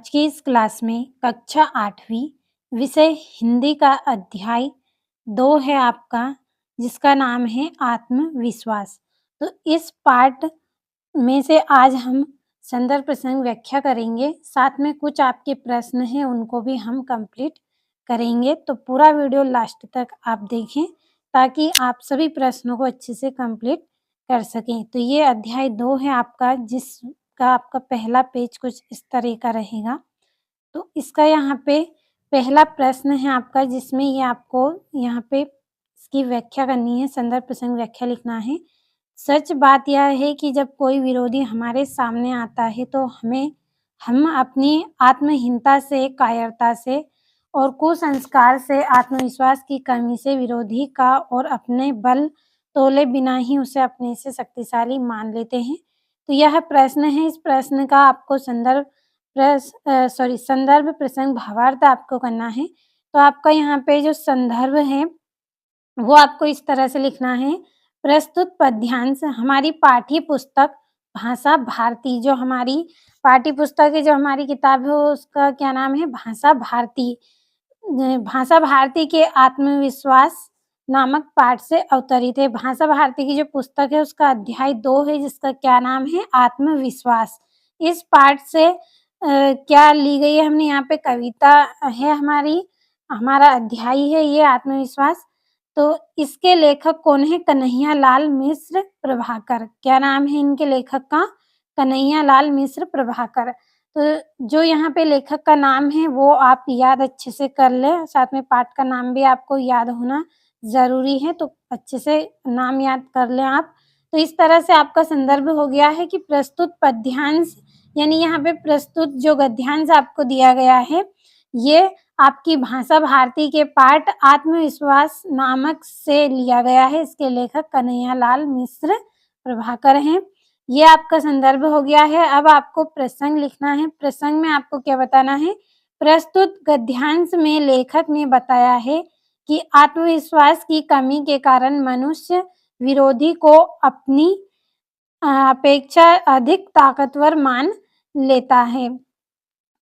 आज की इस क्लास में कक्षा 8वीं विषय हिंदी का अध्याय 2 है आपका, जिसका नाम है आत्मविश्वास। तो इस पाठ में से आज हम संदर्भ प्रसंग व्याख्या करेंगे, साथ में कुछ आपके प्रश्न हैं उनको भी हम कंप्लीट करेंगे। तो पूरा वीडियो लास्ट तक आप देखें ताकि आप सभी प्रश्नों को अच्छे से कंप्लीट कर सकें। तो ये अध्याय 2 है आपका, जिसका आपका पहला पेज कुछ इस तरह का रहेगा। तो इसका यहाँ पे पहला प्रश्न है आपका, जिसमें ये आपको यहाँ पे इसकी व्याख्या करनी है, संदर्भ प्रसंग व्याख्या लिखना है। सच बात यह है कि जब कोई विरोधी हमारे सामने आता है तो हम अपनी आत्महीनता से, कायरता से और कुसंस्कार से, आत्मविश्वास की कमी से विरोधी का और अपने बल तोले बिना ही उसे अपने से शक्तिशाली मान लेते हैं। तो यह प्रश्न है, इस प्रश्न का आपको संदर्भ प्रसंग भावार्थ आपको करना है। तो आपका यहाँ पे जो संदर्भ है वो आपको इस तरह से लिखना है। प्रस्तुत पद्यांश हमारी पाठ्य पुस्तक भाषा भारती, जो हमारी पाठ्य पुस्तक है, जो हमारी किताब है उसका क्या नाम है, भाषा भारती। भाषा भारती के आत्मविश्वास नामक पाठ से अवतरित है। भाषा भारती की जो पुस्तक है उसका अध्याय 2 है, जिसका क्या नाम है, आत्मविश्वास। इस पाठ से क्या ली गई है, हमने यहाँ पे कविता है, हमारा अध्याय है ये आत्मविश्वास। तो इसके लेखक कौन है, कन्हैया लाल मिश्र प्रभाकर। क्या नाम है इनके लेखक का, कन्हैया लाल मिश्र प्रभाकर। तो जो यहाँ पे लेखक का नाम है वो आप याद अच्छे से कर लें, साथ में पाठ का नाम भी आपको याद होना जरूरी है, तो अच्छे से नाम याद कर लें आप। तो इस तरह से आपका संदर्भ हो गया है कि प्रस्तुत पद्यांश, यानी यहाँ पे प्रस्तुत जो गद्यांश आपको दिया गया है ये आपकी भाषा भारती के पाठ आत्मविश्वास नामक से लिया गया है। इसके लेखक कन्हैया लाल मिश्र प्रभाकर हैं। ये आपका संदर्भ हो गया है। अब आपको प्रसंग लिखना है। प्रसंग में आपको क्या बताना है, प्रस्तुत गद्यांश में लेखक ने बताया है कि आत्मविश्वास की कमी के कारण मनुष्य विरोधी को अपनी अपेक्षा अधिक ताकतवर मान लेता है।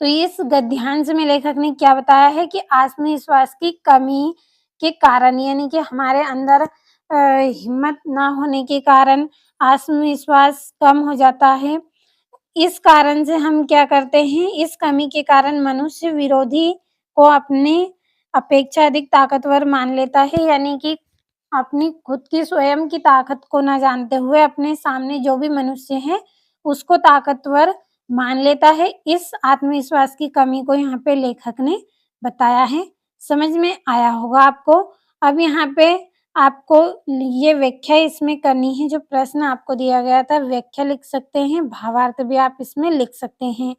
तो इस गद्यांश में लेखक ने क्या बताया है कि आत्मविश्वास की कमी के कारण, यानी कि हमारे अंदर हिम्मत ना होने के कारण आत्मविश्वास कम हो जाता है। इस कारण से हम क्या करते हैं, इस कमी के कारण मनुष्य विरोधी को अपनी अपेक्षा अधिक ताकतवर मान लेता है, यानी कि अपनी खुद की स्वयं की ताकत को न जानते हुए अपने सामने जो भी मनुष्य है उसको ताकतवर मान लेता है। इस आत्मविश्वास की कमी को यहाँ पे लेखक ने बताया है। समझ में आया होगा आपको। अब यहाँ पे आपको ये व्याख्या इसमें करनी है, जो प्रश्न आपको दिया गया था व्याख्या लिख सकते हैं, भावार्थ भी आप इसमें लिख सकते हैं।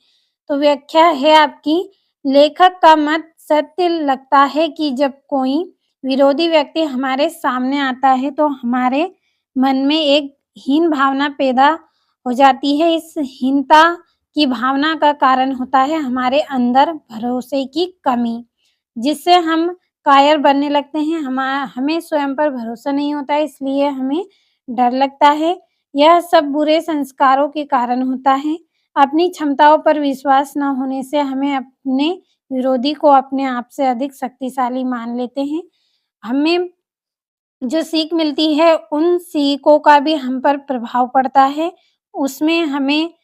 तो व्याख्या है आपकी, लेखक का मत सत्य लगता है कि जब कोई विरोधी व्यक्ति हमारे सामने आता है तो हमारे मन में एक हीन भावना पैदा हो जाती है। इस हीनता की भावना का कारण होता है हमारे अंदर भरोसे की कमी, जिससे हम कायर बनने लगते हैं। हमें स्वयं पर भरोसा नहीं होता है, इसलिए हमें डर लगता है। यह सब बुरे संस्कारों के कारण होता है। अपनी क्षमताओं पर विश्वास न होने से हमें अपने विरोधी को अपने आप से अधिक शक्तिशाली मान लेते हैं। हमें जो सीख मिलती है उन सीखों का भी हम पर प्रभाव पड़ता है। उसमें हमें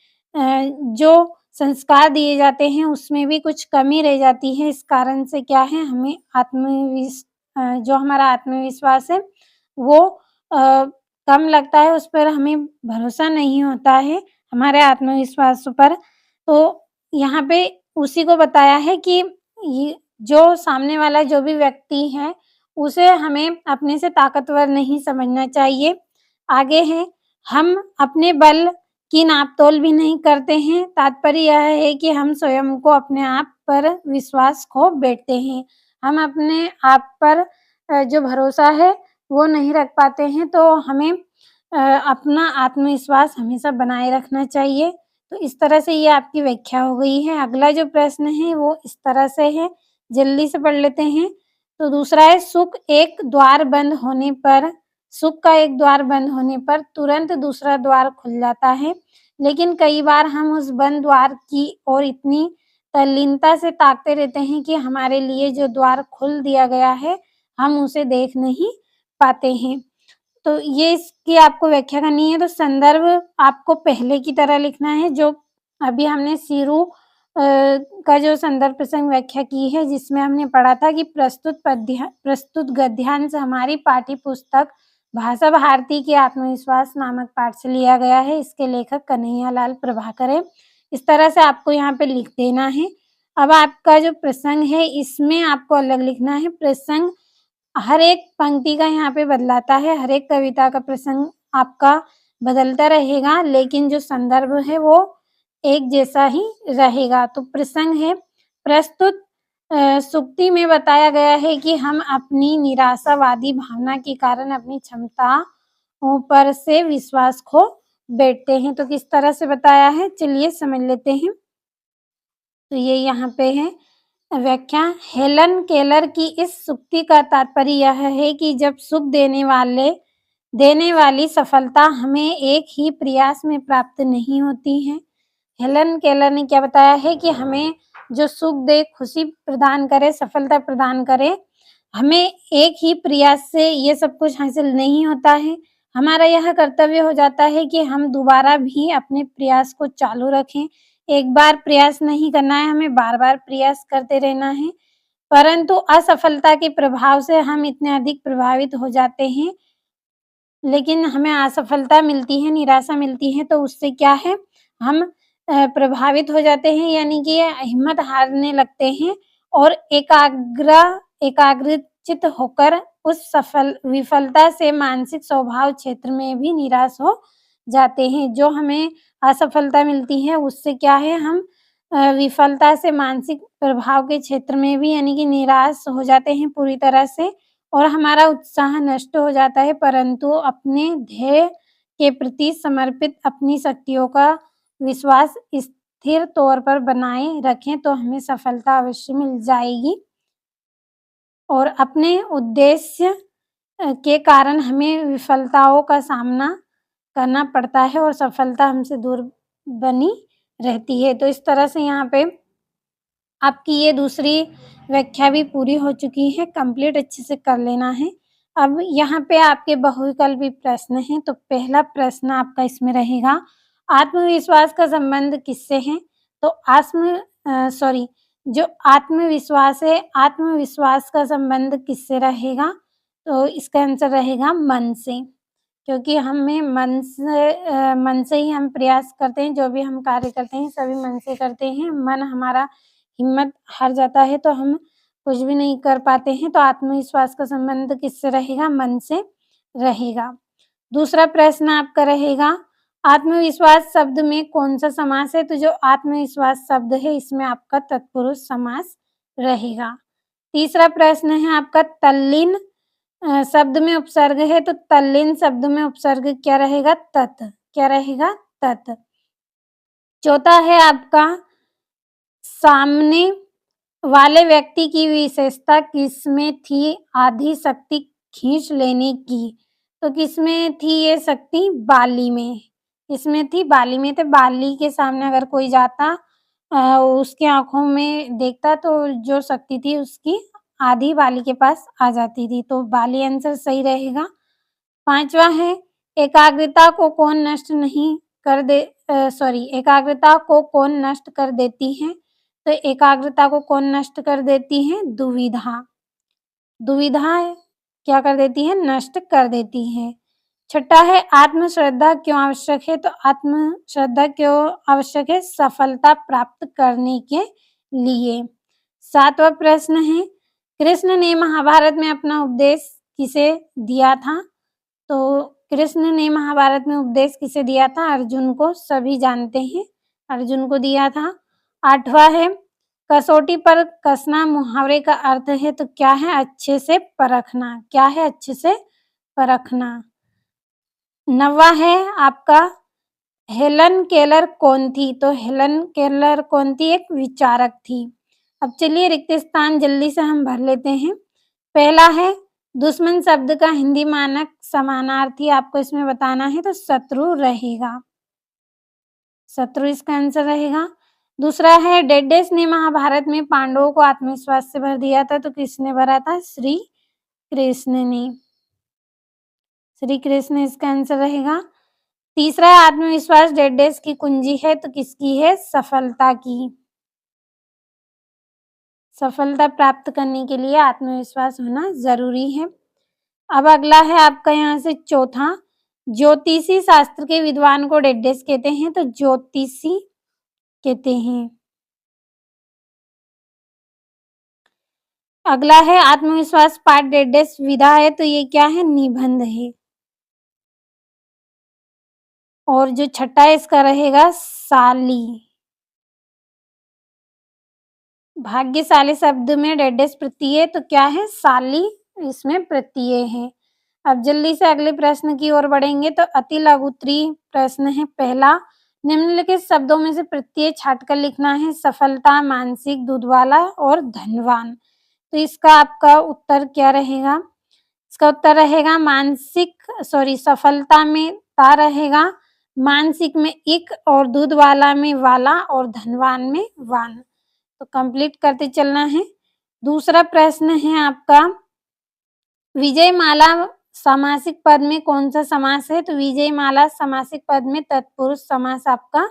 जो संस्कार दिए जाते हैं उसमें भी कुछ कमी रह जाती है। इस कारण से क्या है, हमें जो हमारा आत्मविश्वास है वो कम लगता है, उस पर हमें भरोसा नहीं होता है, हमारे आत्मविश्वास पर। तो यहाँ पे उसी को बताया है कि ये जो सामने वाला जो भी व्यक्ति है उसे हमें अपने से ताकतवर नहीं समझना चाहिए। आगे है, हम अपने बल की नाप-तोल भी नहीं करते हैं। तात्पर्य यह है कि हम स्वयं को अपने आप पर विश्वास खो बैठते हैं। हम अपने आप पर जो भरोसा है वो नहीं रख पाते हैं, तो हमें अपना आत्मविश्वास हमेशा बनाए रखना चाहिए। तो इस तरह से ये आपकी व्याख्या हो गई है। अगला जो प्रश्न है वो इस तरह से है, जल्दी से पढ़ लेते हैं। तो दूसरा है, सुख का एक द्वार बंद होने पर तुरंत दूसरा द्वार खुल जाता है, लेकिन कई बार हम उस बंद द्वार की ओर इतनी तल्लीनता से ताकते रहते हैं कि हमारे लिए जो द्वार खोल दिया गया है, हम उसे देख नहीं पाते हैं। तो ये इसकी आपको व्याख्या करनी है, तो संदर्भ आपको पहले की तरह लिखना है, जो अभी हमने सीरू का जो संदर्भ प्रसंग व्याख्या की है, जिसमें हमने पढ़ा था कि प्रस्तुत गद्यांश हमारी पाठ्य पुस्तक भाषा भारती के आत्मविश्वास नामक पाठ से लिया गया है। इसके लेखक कन्हैयालाल प्रभाकर है। इस तरह से आपको यहाँ पे लिख देना है। अब आपका जो प्रसंग है, इसमें आपको अलग लिखना है। प्रसंग हर एक पंक्ति का यहाँ पे बदलाता है, हर एक कविता का प्रसंग आपका बदलता रहेगा, लेकिन जो संदर्भ है वो एक जैसा ही रहेगा। तो प्रसंग है, प्रस्तुत सूक्ति में बताया गया है कि हम अपनी निराशावादी भावना के कारण अपनी क्षमताओं पर से विश्वास खो बैठते हैं। तो किस तरह से बताया है, चलिए समझ लेते हैं। तो ये यहाँ पे है व्याख्या। हेलन केलर की इस सूक्ति का तात्पर्य यह है कि जब सुख देने वाली सफलता हमें एक ही प्रयास में प्राप्त नहीं होती है। हेलन केलर ने क्या बताया है कि हमें जो सुख दे, खुशी प्रदान करे, सफलता प्रदान करे, हमें एक ही प्रयास से ये सब कुछ हासिल नहीं होता है। हमारा यह कर्तव्य हो जाता है कि हम दोबारा भी अपने प्रयास को चालू रखें। एक बार प्रयास नहीं करना है, हमें बार-बार प्रयास करते रहना है। परंतु असफलता के प्रभाव से हम इतने अधिक प्रभावित हो जाते हैं, लेकिन हमें असफलता मिलती है, निराशा मिलती है, तो उससे क्या है, हम प्रभावित हो जाते हैं, यानी कि हिम्मत हारने लगते हैं और एकाग्रचित्त होकर उस विफलता से मानसिक स्वभाव क्षेत्र में भी निराश हो जाते हैं। जो हमें असफलता मिलती है, उससे क्या है, हम विफलता से मानसिक प्रभाव के क्षेत्र में भी यानी कि निराश हो जाते हैं पूरी तरह से और हमारा उत्साह नष्ट हो जाता है। परंतु अपने ध्येय के प्रति समर्पित अपनी शक्तियों का विश्वास स्थिर तौर पर बनाए रखें तो हमें सफलता अवश्य मिल जाएगी। और अपने उद्देश्य के कारण हमें विफलताओं का सामना करना पड़ता है और सफलता हमसे दूर बनी रहती है। तो इस तरह से यहाँ पे आपकी ये दूसरी व्याख्या भी पूरी हो चुकी है, कंप्लीट अच्छे से कर लेना है। अब यहाँ पे आपके बहुविकल्पी प्रश्न हैं, तो पहला प्रश्न आपका इसमें रहेगा, आत्मविश्वास का संबंध किससे है? तो जो आत्मविश्वास है, आत्मविश्वास का संबंध किससे रहेगा? तो इसका आंसर रहेगा मन से, क्योंकि हमें मन से ही हम प्रयास करते हैं, जो भी हम कार्य करते हैं सभी मन से करते हैं। मन हमारा हिम्मत हार जाता है तो हम कुछ भी नहीं कर पाते हैं, तो आत्मविश्वास का संबंध किससे रहेगा? मन से रहेगा। दूसरा प्रश्न आपका रहेगा, आत्मविश्वास शब्द में कौन-सा समास है? तो जो आत्मविश्वास शब्द है इसमें आपका तत्पुरुष समास रहेगा। तीसरा प्रश्न है आपका, तल्लीन शब्द में उपसर्ग है, तो तल्लीन शब्द में उपसर्ग क्या रहेगा? तत्। क्या रहेगा? तत्। चौथा है आपका, सामने वाले व्यक्ति की विशेषता किसमें थी? आधी शक्ति खींच लेने की। तो किसमें थी ये शक्ति? बाली में। किसमें थी? बाली में। तो बाली के सामने अगर कोई जाता उसकी आँखों में देखता तो जो शक्ति थी उसकी आधी बाली के पास आ जाती थी, तो बाली आंसर सही रहेगा। पाँचवा है, एकाग्रता को कौन नष्ट कर देती है? तो एकाग्रता को कौन नष्ट कर देती है? दुविधा। दुविधा क्या कर देती है? नष्ट कर देती है। छठा है, आत्मश्रद्धा क्यों आवश्यक है? तो आत्मश्रद्धा क्यों आवश्यक है? सफलता प्राप्त करने के लिए। सातवां प्रश्न है, कृष्ण ने महाभारत में अपना उपदेश किसे दिया था? तो कृष्ण ने महाभारत में उपदेश किसे दिया था? अर्जुन को, सभी जानते हैं, अर्जुन को दिया था। आठवां है, कसौटी पर कसना मुहावरे का अर्थ है, तो क्या है? अच्छे से परखना। क्या है? अच्छे से परखना। नौवां है आपका, हेलन केलर कौन थी? तो हेलन केलर कौन थी? एक विचारक थी। अब चलिए रिक्त स्थान जल्दी से हम भर लेते हैं। पहला है, दुश्मन शब्द का हिंदी मानक समानार्थी आपको इसमें बताना है, तो शत्रु रहेगा। शत्रु इसका आंसर रहेगा। दूसरा है डेडेस ने महाभारत में पांडवों को आत्मविश्वास से भर दिया था, तो किसने भरा था? श्री कृष्ण ने। श्री कृष्ण इसका आंसर रहेगा। तीसरा है आत्मविश्वास डेडेस की कुंजी है, तो किसकी है? सफलता की। सफलता प्राप्त करने के लिए आत्मविश्वास होना जरूरी है। अब अगला है आपका यहाँ से चौथा, ज्योतिषी शास्त्र के विद्वान को डेडेस कहते हैं, तो ज्योतिषी कहते हैं। अगला है आत्मविश्वास पाठ डेडेस विधा है, तो ये क्या है? निबंध है। और जो छठा है इसका रहेगा साली। भाग्यशाली शब्द में डेडेस प्रत्यय, तो क्या है? साली इसमें प्रत्यय है। अब जल्दी से अगले प्रश्न की ओर बढ़ेंगे, तो अति लघु उत्तरीय प्रश्न है पहला, निम्नलिखित शब्दों में से प्रत्यय छांटकर लिखना है। सफलता, मानसिक, दूधवाला और धनवान। तो इसका आपका उत्तर क्या रहेगा? इसका उत्तर रहेगा सफलता में ता रहेगा, मानसिक में इक और दूध वाला में वाला और धनवान में वान। तो कंप्लीट करते चलना है। दूसरा प्रश्न है आपका, विजयमाला समासिक पद में कौन सा समास है? तो विजयमाला समासिक पद में तत्पुरुष समास आपका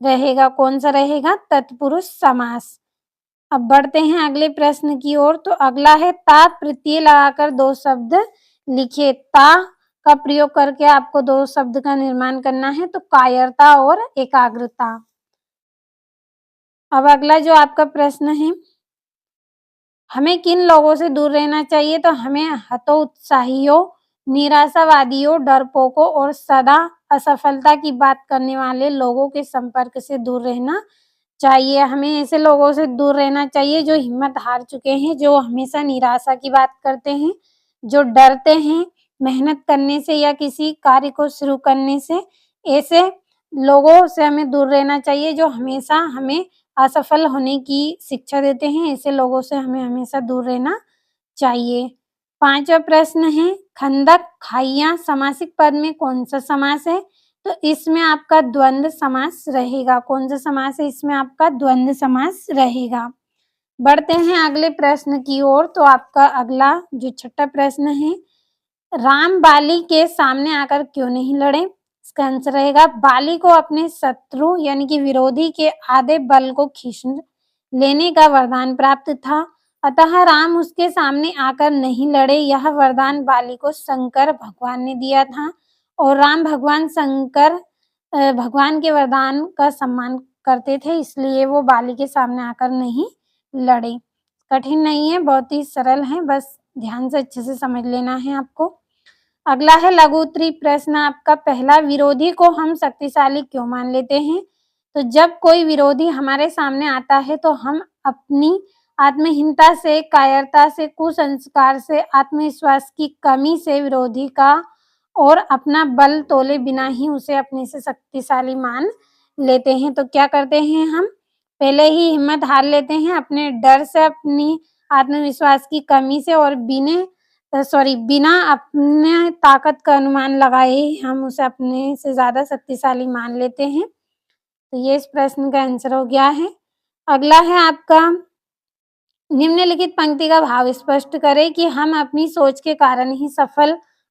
रहेगा। कौन सा रहेगा? तत्पुरुष समास। अब बढ़ते हैं अगले प्रश्न की ओर, तो अगला है ता प्रत्यय लगाकर दो शब्द लिखिए। ता का प्रयोग करके आपको दो शब्द का निर्माण करना है, तो कायरता और एकाग्रता। अब अगला जो आपका प्रश्न है, हमें किन लोगों से दूर रहना चाहिए? तो हमें हतोत्साहियों, निराशावादियों, डरपोकों और सदा असफलता की बात करने वाले लोगों के संपर्क से दूर रहना चाहिए। हमें ऐसे लोगों से दूर रहना चाहिए जो हिम्मत हार चुके हैं, जो हमेशा निराशा की बात करते हैं, जो डरते हैं मेहनत करने से या किसी कार्य को शुरू करने से। ऐसे लोगों से हमें दूर रहना चाहिए जो हमेशा हमें असफल होने की शिक्षा देते हैं। ऐसे लोगों से हमें हमेशा दूर रहना चाहिए। पांचवा प्रश्न है, खंदक, खाइयां समासिक पद में कौन सा समास है? तो इसमें आपका द्वंद्व समास रहेगा। कौन सा समास है? इसमें आपका द्वंद्व समास रहेगा। बढ़ते हैं अगले प्रश्न की ओर, तो आपका अगला जो छठा प्रश्न है, राम बाली के सामने आकर क्यों नहीं लड़े? इसका आंसर रहेगा, बाली को अपने शत्रु यानी कि विरोधी के आधे बल को खींच लेने का वरदान प्राप्त था, अतः राम उसके सामने आकर नहीं लड़े। यह वरदान बाली को शंकर भगवान ने दिया था और राम भगवान शंकर भगवान के वरदान का सम्मान करते थे, इसलिए वो बाली के सामने आकर नहीं लड़े। कठिन नहीं है, बहुत ही सरल है, बस ध्यान से अच्छे से समझ लेना है आपको। अगला है लघु उत्तरीय प्रश्न आपका पहला, विरोधी को हम शक्तिशाली क्यों मान लेते हैं? तो जब कोई विरोधी हमारे सामने आता है तो हम अपनी आत्महीनता से, कायरता से, कुसंस्कार से, आत्मविश्वास की कमी से विरोधी का और अपना बल तोले बिना ही उसे अपने से शक्तिशाली मान लेते हैं। तो क्या करते हैं हम? पहले ही हिम्मत हार लेते हैं अपने डर से, अपनी आत्मविश्वास की कमी से और बिना अपने ताकत का अनुमान लगाए हम उसे अपने से ज्यादा शक्तिशाली मान लेते हैं। तो ये इस प्रश्न का आंसर हो गया है। अगला है आपका, निम्नलिखित पंक्ति का भाव स्पष्ट करें कि हम अपनी सोच के कारण ही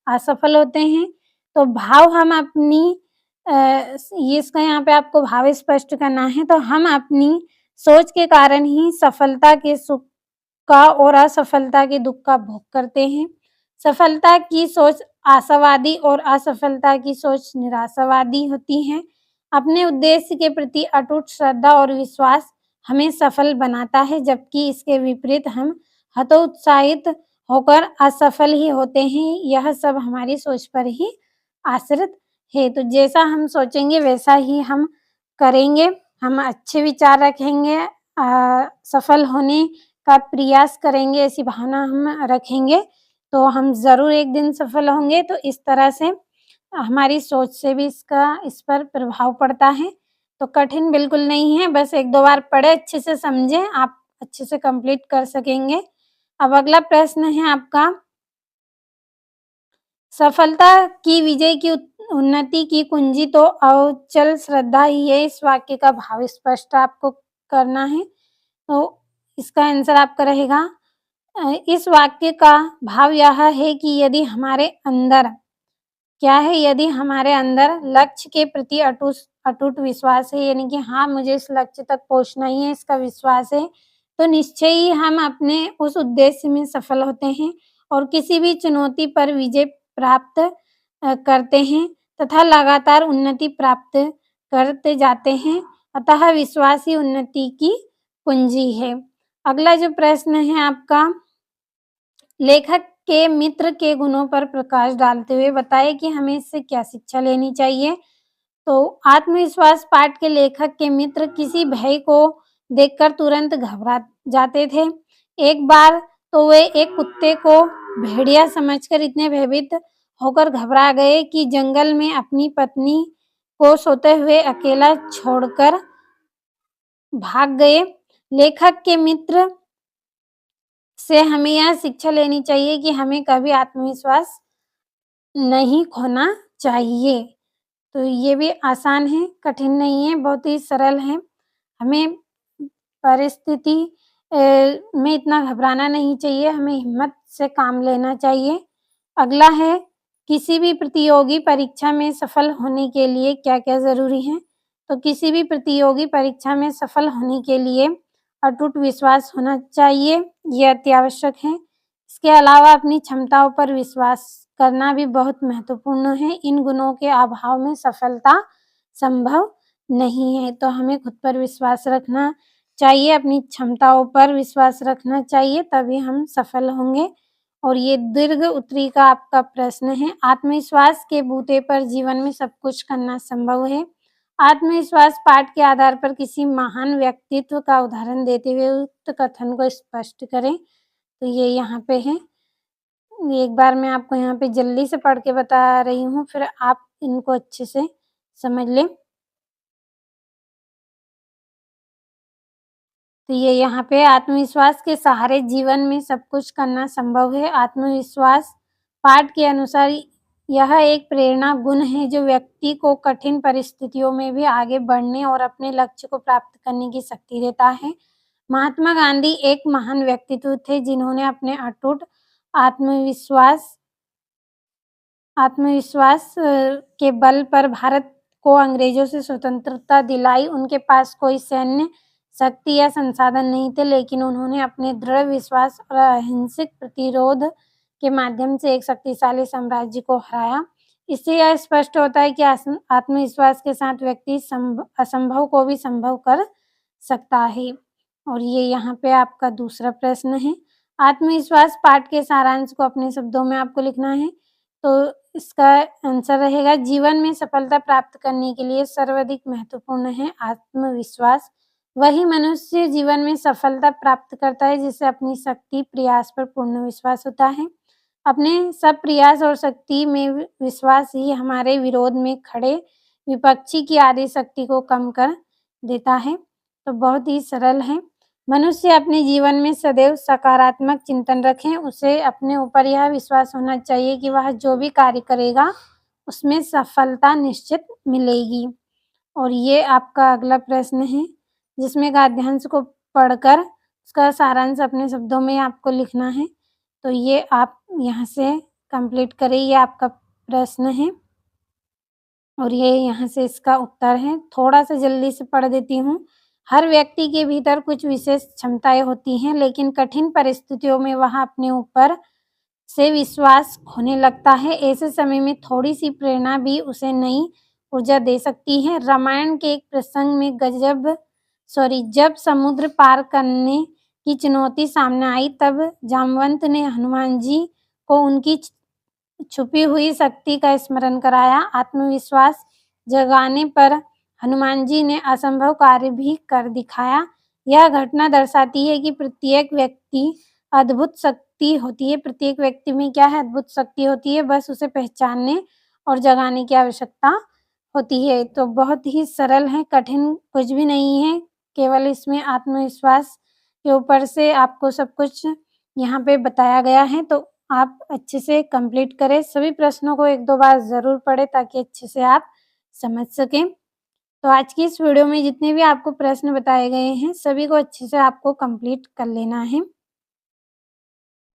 असफल होते हैं। तो भाव हम अपनी ये इसका यहाँ पे आपको भाव स्पष्ट करना है। तो हम अपनी सोच के कारण ही सफलता के सुख का और असफलता के दुख का भोग करते हैं। सफलता की सोच आशावादी और असफलता की सोच निराशावादी होती है। अपने उद्देश्य के प्रति अटूट श्रद्धा और विश्वास हमें सफल बनाता है, जबकि इसके विपरीत हम हतोत्साहित होकर असफल ही होते हैं। यह सब हमारी सोच पर ही आश्रित है। तो जैसा हम सोचेंगे वैसा ही हम करेंगे। हम अच्छे विचार रखेंगे, सफल होने का प्रयास करेंगे, ऐसी भावना हम रखेंगे तो हम ज़रूर एक दिन सफल होंगे। तो इस तरह से हमारी सोच से भी इस पर प्रभाव पड़ता है। तो कठिन बिल्कुल नहीं है, बस 1-2 बार पढ़े, अच्छे से समझें, आप अच्छे से कंप्लीट कर सकेंगे। अब अगला प्रश्न है आपका, सफलता की विजय की उन्नति की कुंजी तो अचल श्रद्धा ही है। इस वाक्य का भाव स्पष्ट आपको करना है। तो इसका आंसर आपका रहेगा इस वाक्य का भाव यह है कि यदि हमारे अंदर लक्ष्य के प्रति अटूट विश्वास है, यानी कि हाँ, मुझे इस लक्ष्य तक पहुँचना ही है, इसका विश्वास है, तो निश्चय ही हम अपने उस उद्देश्य में सफल होते हैं और किसी भी चुनौती पर विजय प्राप्त करते हैं तथा लगातार उन्नति प्राप्त करते जाते हैं। अतः विश्वास ही उन्नति की कुंजी है। अगला जो प्रश्न है आपका, लेखक के मित्र के गुणों पर प्रकाश डालते हुए बताएं कि हमें इससे क्या शिक्षा लेनी चाहिए। तो आत्मविश्वास पाठ के लेखक के मित्र किसी भय को देखकर तुरंत घबरा जाते थे। एक बार तो वे एक कुत्ते को भेड़िया समझकर इतने भयभीत होकर घबरा गए कि जंगल में अपनी पत्नी को सोते हुए अकेला छोड़कर भाग गए। लेखक के मित्र से हमें यह शिक्षा लेनी चाहिए कि हमें कभी आत्मविश्वास नहीं खोना चाहिए। तो ये भी आसान है, कठिन नहीं है, बहुत ही सरल है। हमें परिस्थिति में इतना घबराना नहीं चाहिए, हमें हिम्मत से काम लेना चाहिए। अगला है, किसी भी प्रतियोगी परीक्षा में सफल होने के लिए क्या-क्या ज़रूरी है? तो किसी भी प्रतियोगी परीक्षा में सफल होने के लिए अटूट विश्वास होना चाहिए, ये अति आवश्यक है। इसके अलावा अपनी क्षमताओं पर विश्वास करना भी बहुत महत्वपूर्ण है। इन गुणों के अभाव में सफलता संभव नहीं है, तो हमें खुद पर विश्वास रखना चाहिए, अपनी क्षमताओं पर विश्वास रखना चाहिए, तभी हम सफल होंगे। और ये दीर्घ उत्तरी का आपका प्रश्न है, आत्मविश्वास के बूते पर जीवन में सब कुछ करना संभव है। आत्मविश्वास पाठ के आधार पर किसी महान व्यक्तित्व का उदाहरण देते हुए उक्त कथन को स्पष्ट करें। तो ये यहाँ पे है। एक बार मैं आपको यहाँ पे जल्दी से पढ़ के बता रही हूँ, फिर आप इनको अच्छे से समझ लें। तो ये यहाँ पे आत्मविश्वास के सहारे जीवन में सब कुछ करना संभव है। आत्मविश्वास पाठ के अनुसार यह एक प्रेरणा गुण है जो व्यक्ति को कठिन परिस्थितियों में भी आगे बढ़ने और अपने लक्ष्य को प्राप्त करने की शक्ति देता है। महात्मा गांधी एक महान व्यक्तित्व थे जिन्होंने अपने अटूट आत्मविश्वास के बल पर भारत को अंग्रेजों से स्वतंत्रता दिलाई। उनके पास कोई सैन्य शक्ति या संसाधन नहीं थे, लेकिन उन्होंने अपने दृढ़ विश्वास और अहिंसक प्रतिरोध के माध्यम से एक शक्तिशाली साम्राज्य को हराया। इससे यह स्पष्ट होता है कि आत्मविश्वास के साथ व्यक्ति असंभव को भी संभव कर सकता है। और ये यहाँ पे आपका दूसरा प्रश्न है, आत्मविश्वास पाठ के सारांश को अपने शब्दों में आपको लिखना है। तो इसका आंसर रहेगा, जीवन में सफलता प्राप्त करने के लिए सर्वाधिक महत्वपूर्ण है आत्मविश्वास। वही मनुष्य जीवन में सफलता प्राप्त करता है जिसे अपनी शक्ति प्रयास पर पूर्ण विश्वास होता है। अपने सब प्रयास और शक्ति में विश्वास ही हमारे विरोध में खड़े विपक्षी की आधी शक्ति को कम कर देता है। तो बहुत ही सरल है। मनुष्य अपने जीवन में सदैव सकारात्मक चिंतन रखें। उसे अपने ऊपर यह विश्वास होना चाहिए कि वह जो भी कार्य करेगा उसमें सफलता निश्चित मिलेगी। और ये आपका अगला प्रश्न है जिसमें गद्यांश को पढ़कर उसका सारांश अपने शब्दों में आपको लिखना है। तो ये आप यहाँ से कंप्लीट करें, ये आपका प्रश्न है और ये यहाँ से इसका उत्तर है। थोड़ा सा जल्दी से पढ़ देती हूँ। हर व्यक्ति के भीतर कुछ विशेष क्षमताएं होती हैं, लेकिन कठिन परिस्थितियों में वह अपने ऊपर से विश्वास खोने लगता है। ऐसे समय में थोड़ी सी प्रेरणा भी उसे नई ऊर्जा दे सकती है। रामायण के एक प्रसंग में जब समुद्र पार करने की चुनौती सामने आई, तब जामवंत ने हनुमान जी को उनकी छुपी हुई शक्ति का स्मरण कराया। आत्मविश्वास जगाने पर हनुमान जी ने असंभव कार्य भी कर दिखाया। यह घटना दर्शाती है कि प्रत्येक व्यक्ति में क्या है, अद्भुत शक्ति होती है, बस उसे पहचानने और जगाने की आवश्यकता होती है। तो बहुत ही सरल है, कठिन कुछ भी नहीं है, केवल इसमें आत्मविश्वास के ऊपर से आपको सब कुछ यहाँ पे बताया गया है। तो आप अच्छे से कंप्लीट करें, सभी प्रश्नों को 1-2 बार ज़रूर पढ़ें ताकि अच्छे से आप समझ सकें। तो आज की इस वीडियो में जितने भी आपको प्रश्न बताए गए हैं, सभी को अच्छे से आपको कंप्लीट कर लेना है।